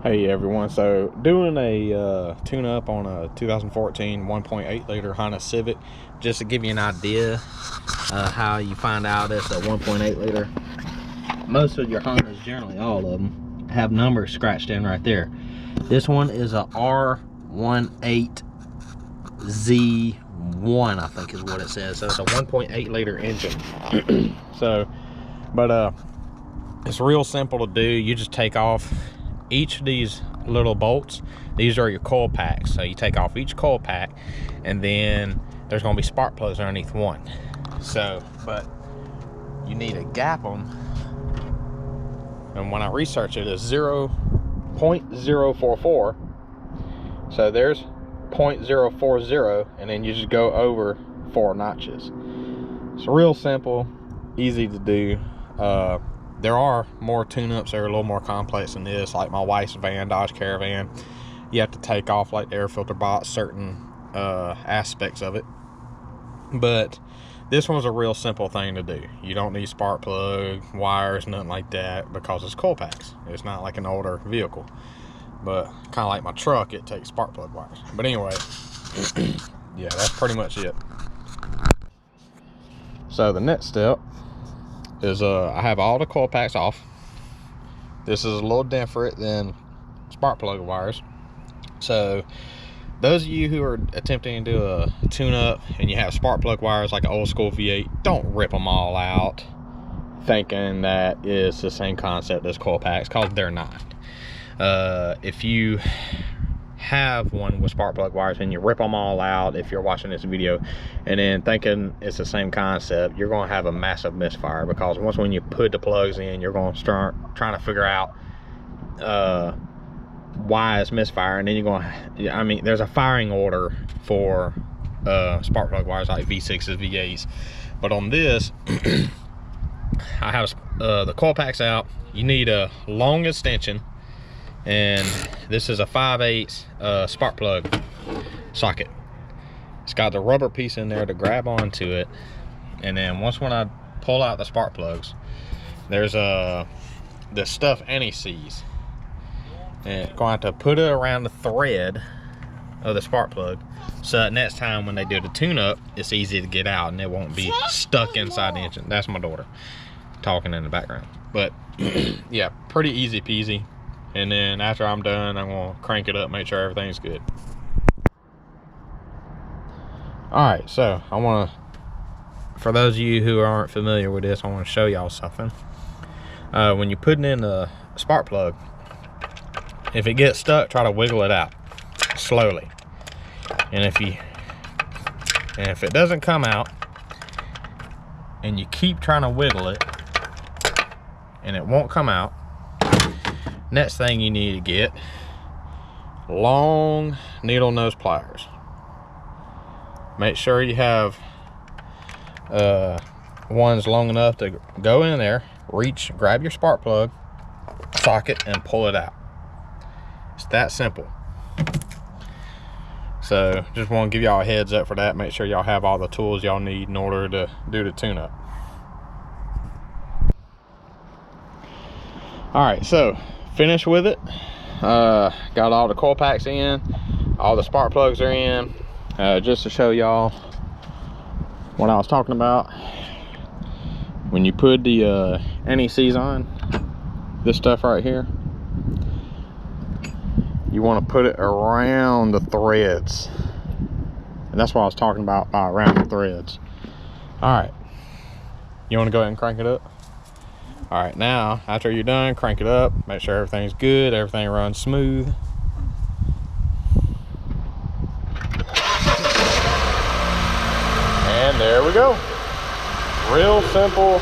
Hey everyone, so doing a tune-up on a 2014 1.8 liter Honda Civic, just to give you an idea how you find out it's a 1.8 liter. Most of your Hondas, generally all of them, have numbers scratched in right there. This one is a R18Z1, I think is what it says. So it's a 1.8 liter engine. But it's real simple to do. You just take off each of these little bolts. These are your coil packs, so you take off each coil pack, and then there's going to be spark plugs underneath one. But you need to gap them, and when I researched it, it's 0.044. so there's 0.040, and then you just go over 4 notches. It's real simple, easy to do. There are more tune-ups that are a little more complex than this, like my wife's van, Dodge Caravan. You have to take off like the air filter box, certain aspects of it. But this one's a real simple thing to do. You don't need spark plug, wires, nothing like that, because it's coil packs. It's not like an older vehicle. But kind of like my truck, it takes spark plug wires. But anyway, yeah, that's pretty much it. So the next step is I have all the coil packs off. This is a little different than spark plug wires. So those of you who are attempting to do a tune-up and you have spark plug wires like an old school V8, don't rip them all out thinking that it's the same concept as coil packs, because they're not. If you have one with spark plug wires and you rip them all out, if you're watching this video and then thinking it's the same concept, you're going to have a massive misfire, because when you put the plugs in, you're going to start trying to figure out why it's misfiring, and then you're going to, I mean, there's a firing order for spark plug wires like V6s, V8s, but on this I have the coil packs out. You need a long extension, and this is a 5/8 spark plug socket. It's got the rubber piece in there to grab onto it, and then when I pull out the spark plugs, there's this stuff Annie sees, and going to have to put it around the thread of the spark plug, so that next time when they do the tune-up, it's easy to get out and it won't be stuck inside the engine. That's my daughter talking in the background. But yeah, pretty easy peasy. And then after I'm done, I'm gonna crank it up, make sure everything's good. All right, so for those of you who aren't familiar with this, I want to show y'all something. When you're putting in the spark plug, if it gets stuck, try to wiggle it out slowly. And if it doesn't come out, and you keep trying to wiggle it, and it won't come out, next thing you need to get long needle nose pliers. Make sure you have ones long enough to go in there, reach, grab your spark plug socket, and pull it out. It's that simple. So just want to give y'all a heads up for that. Make sure y'all have all the tools y'all need in order to do the tune-up. All right, so finished with it. Got all the coil packs in, all the spark plugs are in. Just to show y'all what I was talking about, when you put the NECs on, this stuff right here, you want to put it around the threads, and that's what I was talking about by around the threads. All right, you want to go ahead and crank it up? All right, now after you're done, crank it up, make sure everything's good, everything runs smooth. And there we go. Real simple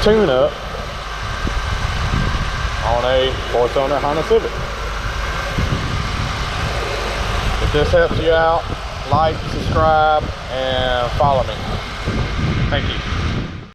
tune-up on a 4-cylinder Honda Civic. If this helps you out, like, subscribe, and follow me. Thank you.